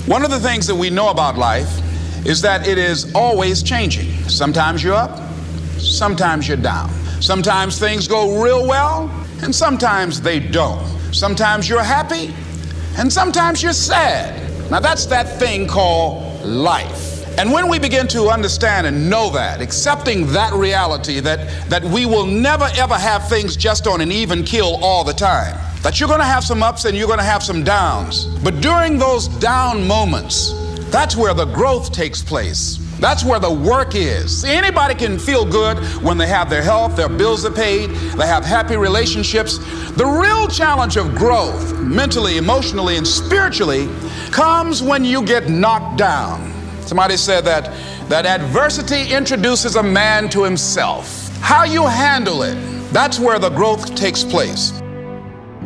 One of the things that we know about life is that it is always changing. Sometimes you're up, sometimes you're down. Sometimes things go real well, and sometimes they don't. Sometimes you're happy, and sometimes you're sad. Now that's that thing called life. And when we begin to understand and know that, accepting that reality that we will never ever have things just on an even keel all the time, that you're going to have some ups and you're going to have some downs. But during those down moments, that's where the growth takes place. That's where the work is. See, anybody can feel good when they have their health, their bills are paid, they have happy relationships. The real challenge of growth, mentally, emotionally, and spiritually, comes when you get knocked down. Somebody said that adversity introduces a man to himself. How you handle it, that's where the growth takes place.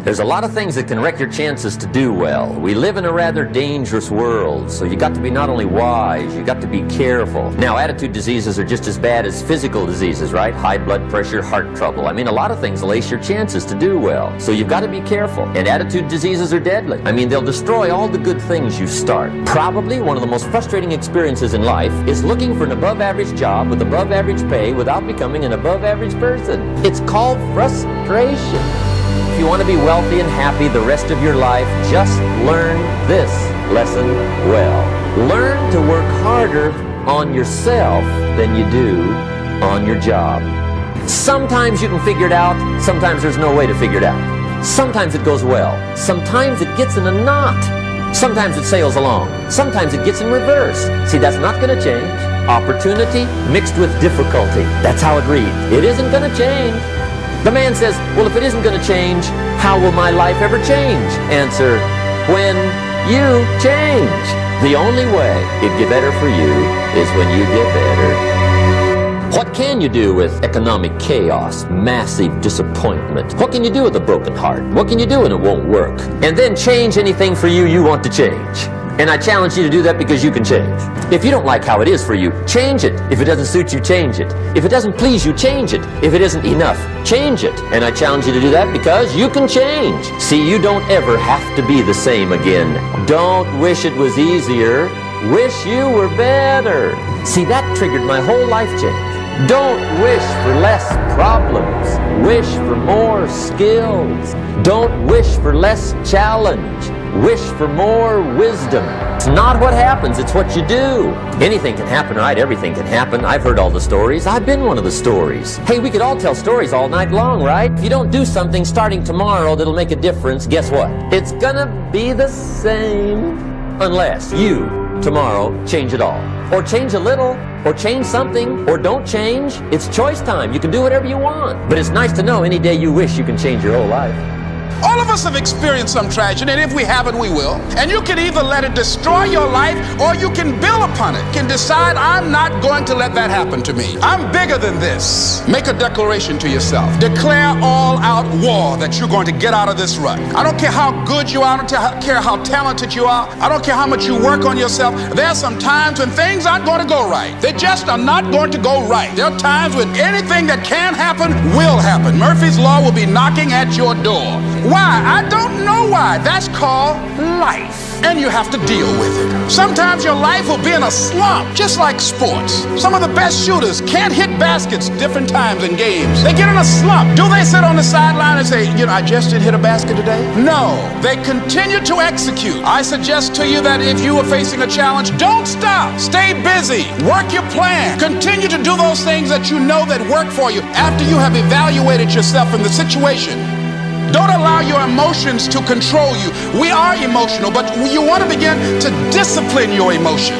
There's a lot of things that can wreck your chances to do well. We live in a rather dangerous world, so you got to be not only wise, you got to be careful. Now, attitude diseases are just as bad as physical diseases, right? High blood pressure, heart trouble. I mean, a lot of things lace your chances to do well, so you've got to be careful. And attitude diseases are deadly. I mean, they'll destroy all the good things you start. Probably one of the most frustrating experiences in life is looking for an above-average job with above-average pay without becoming an above-average person. It's called frustration. If you want to be wealthy and happy the rest of your life, just learn this lesson well. Learn to work harder on yourself than you do on your job. Sometimes you can figure it out, sometimes there's no way to figure it out. Sometimes it goes well, sometimes it gets in a knot. Sometimes it sails along, sometimes it gets in reverse. See, that's not going to change. Opportunity mixed with difficulty. That's how it reads. It isn't going to change. The man says, well, if it isn't going to change, how will my life ever change? Answer, when you change. The only way it'd get better for you is when you get better. What can you do with economic chaos, massive disappointment? What can you do with a broken heart? What can you do when it won't work? And then change anything for you want to change. And I challenge you to do that because you can change. If you don't like how it is for you, change it. If it doesn't suit you, change it. If it doesn't please you, change it. If it isn't enough, change it. And I challenge you to do that because you can change. See, you don't ever have to be the same again. Don't wish it was easier. Wish you were better. See, that triggered my whole life change. Don't wish for less problems. Wish for more skills. Don't wish for less challenge. Wish for more wisdom. It's not what happens, it's what you do. Anything can happen, right? Everything can happen. I've heard all the stories. I've been one of the stories. Hey, we could all tell stories all night long, right? If you don't do something starting tomorrow that'll make a difference, guess what? It's gonna be the same. Unless you, tomorrow, change it all. Or change a little. Or change something. Or don't change. It's choice time. You can do whatever you want. But it's nice to know any day you wish you can change your whole life. All of us have experienced some tragedy, and if we haven't, we will. And you can either let it destroy your life, or you can build upon it. You can decide, I'm not going to let that happen to me. I'm bigger than this. Make a declaration to yourself. Declare all-out war that you're going to get out of this rut. I don't care how good you are. I don't care how talented you are. I don't care how much you work on yourself. There are some times when things aren't going to go right. They just are not going to go right. There are times when anything that can happen will happen. Murphy's Law will be knocking at your door. Why? I don't know why. That's called life. And you have to deal with it. Sometimes your life will be in a slump, just like sports. Some of the best shooters can't hit baskets different times in games. They get in a slump. Do they sit on the sideline and say, I just didn't hit a basket today? No. They continue to execute. I suggest to you that if you are facing a challenge, don't stop. Stay busy. Work your plan. Continue to do those things that you know that work for you after you have evaluated yourself in the situation. Don't allow your emotions to control you. We are emotional, but you want to begin to discipline your emotion.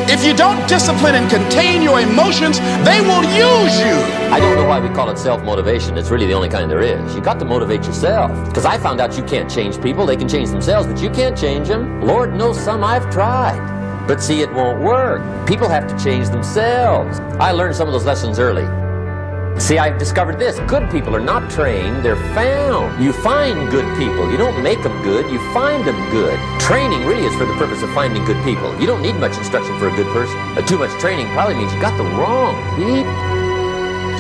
If you don't discipline and contain your emotions, they will use you. I don't know why we call it self-motivation. It's really the only kind there is. You got to motivate yourself. Because I found out you can't change people. They can change themselves, but you can't change them. Lord knows some I've tried. But see, it won't work. People have to change themselves. I learned some of those lessons early. See, I've discovered this. Good people are not trained, they're found. You find good people. You don't make them good, you find them good. Training really is for the purpose of finding good people. You don't need much instruction for a good person. Too much training probably means you got the wrong people.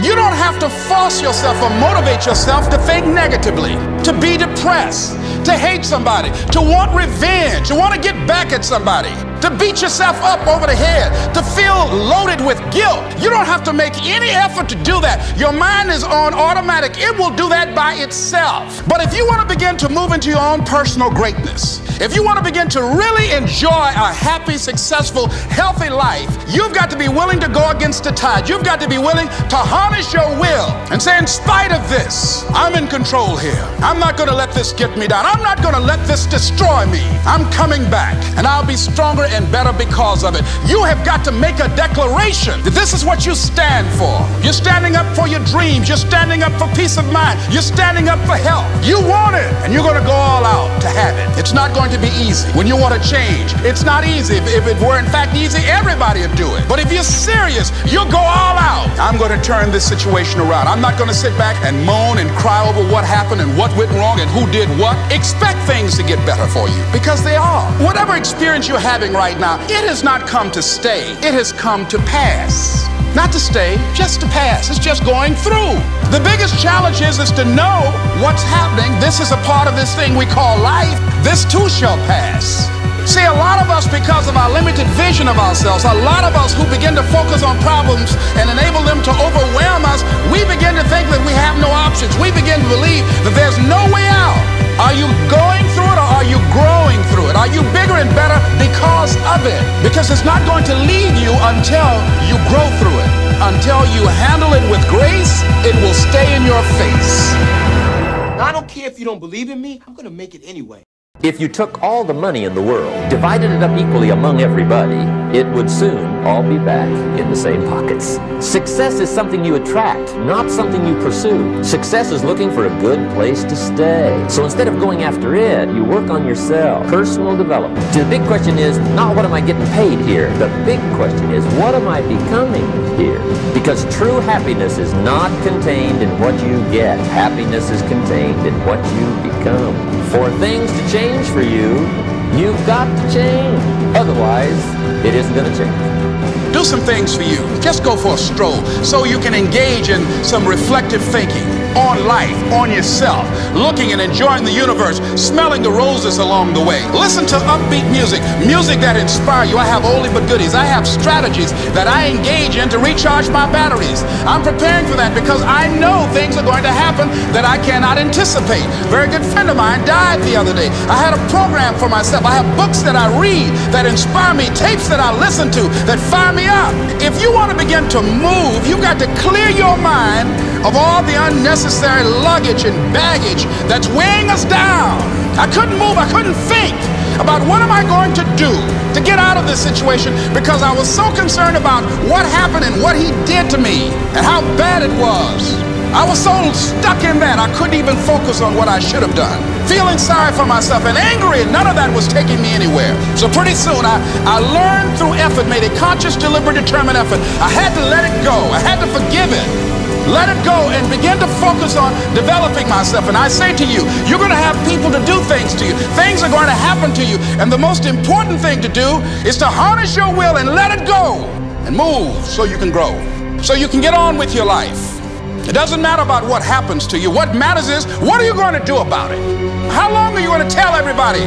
You don't have to force yourself or motivate yourself to think negatively, to be depressed, to hate somebody, to want revenge, to want to get back at somebody, to beat yourself up over the head, to feel loaded with guilt. You don't have to make any effort to do that. Your mind is on automatic. It will do that by itself. But if you want to begin to move into your own personal greatness, if you want to begin to really enjoy a happy, successful, healthy life, you've got to be willing to go against the tide. You've got to be willing to harness your will and say, in spite of this, I'm in control here. I'm not going to let this get me down. I'm not going to let this destroy me. I'm coming back, and I'll be stronger and better because of it. You have got to make a declaration that this is what you stand for. You're standing up for your dreams. You're standing up for peace of mind. You're standing up for health. You want it, and you're going to go all out to have it. It's not going to be easy. When you want to change, it's not easy. If it were in fact easy, everybody would do it. But if you're serious, you'll go all out. I'm going to turn this situation around. I'm not going to sit back and moan and cry over what happened and what went wrong and who did what. Expect things to get better for you, because they are. Whatever experience you're having right now, it has not come to stay. It has come to pass. Not to stay, just to pass. It's just going through. The biggest challenge is to know what's happening. This is a part of this thing we call life. This too shall pass. See, a lot of us, because of our limited vision of ourselves, a lot of us who begin to focus on problems and enable them to overwhelm us, we begin to think that we have no options. We begin to believe that there's no way out. Are you going through it, or are you growing through it? Are you bigger and better because of it? Because it's not going to leave you until you grow through it. Until you handle it with grace, it will stay in your face. Now, I don't care if you don't believe in me. I'm going to make it anyway. If you took all the money in the world, divided it up equally among everybody, it would soon all be back in the same pockets. Success is something you attract, not something you pursue. Success is looking for a good place to stay. So instead of going after it, you work on yourself. Personal development. The big question is not what am I getting paid here? The big question is what am I becoming here? Because true happiness is not contained in what you get. Happiness is contained in what you become. For things to change for you, you've got to change. Otherwise, it isn't going to change. Do some things for you. Just go for a stroll so you can engage in some reflective thinking on life, on yourself, looking and enjoying the universe, smelling the roses along the way. Listen to upbeat music, music that inspires you. I have oldie but goodies. I have strategies that I engage in to recharge my batteries. I'm preparing for that because I know things are going to happen that I cannot anticipate. A very good friend of mine died the other day. I had a program for myself. I have books that I read that inspire me, tapes that I listen to that fire me up. If you want to begin to move, you've got to clear your mind of all the unnecessary luggage and baggage that's weighing us down. I couldn't move, I couldn't think about what am I going to do to get out of this situation because I was so concerned about what happened and what he did to me and how bad it was. I was so stuck in that I couldn't even focus on what I should have done. Feeling sorry for myself and angry, and none of that was taking me anywhere. So pretty soon I learned through effort, made a conscious, deliberate, determined effort. I had to let it go. I had to forgive it. Let it go and begin to focus on developing myself. And I say to you, you're going to have people to do things to you. Things are going to happen to you. And the most important thing to do is to harness your will and let it go and move so you can grow, so you can get on with your life. It doesn't matter about what happens to you. What matters is, what are you going to do about it? How long are you going to tell everybody?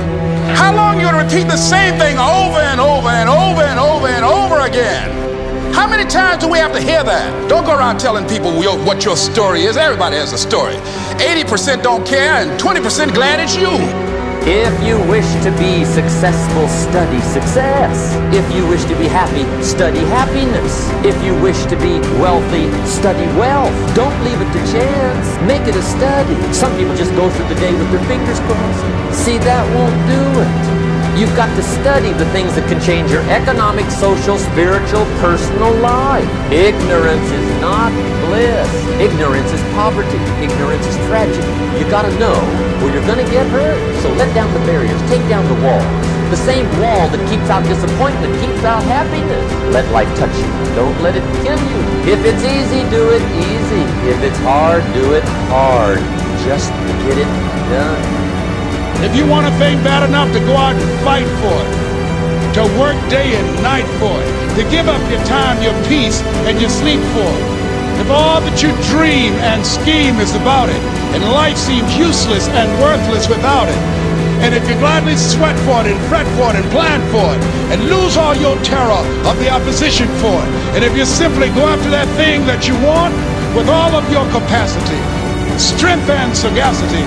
How long are you going to repeat the same thing over and over and over and over and over again? How many times do we have to hear that? Don't go around telling people what your story is. Everybody has a story. 80% don't care and 20% glad it's you. If you wish to be successful, study success. If you wish to be happy, study happiness. If you wish to be wealthy, study wealth. Don't leave it to chance. Make it a study. Some people just go through the day with their fingers crossed. See, that won't do it. You've got to study the things that can change your economic, social, spiritual, personal life. Ignorance is not bliss. Ignorance is poverty. Ignorance is tragedy. You got to know where you're going to get hurt. So let down the barriers. Take down the wall. The same wall that keeps out disappointment keeps out happiness. Let life touch you. Don't let it kill you. If it's easy, do it easy. If it's hard, do it hard. Just get it done. If you want a thing bad enough to go out and fight for it, to work day and night for it, to give up your time, your peace, and your sleep for it, If all that you dream and scheme is about it, and life seems useless and worthless without it, and if you gladly sweat for it and fret for it and plan for it, and lose all your terror of the opposition for it, and if you simply go after that thing that you want with all of your capacity, strength and sagacity,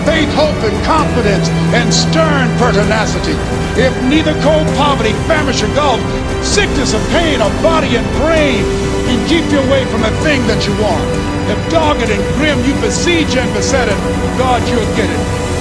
faith, hope, and confidence, and stern pertinacity, if neither cold poverty, famish, or gulf, sickness or pain, or body and brain can keep you away from the thing that you want, if dogged and grim you besiege and beset it, God, you'll get it.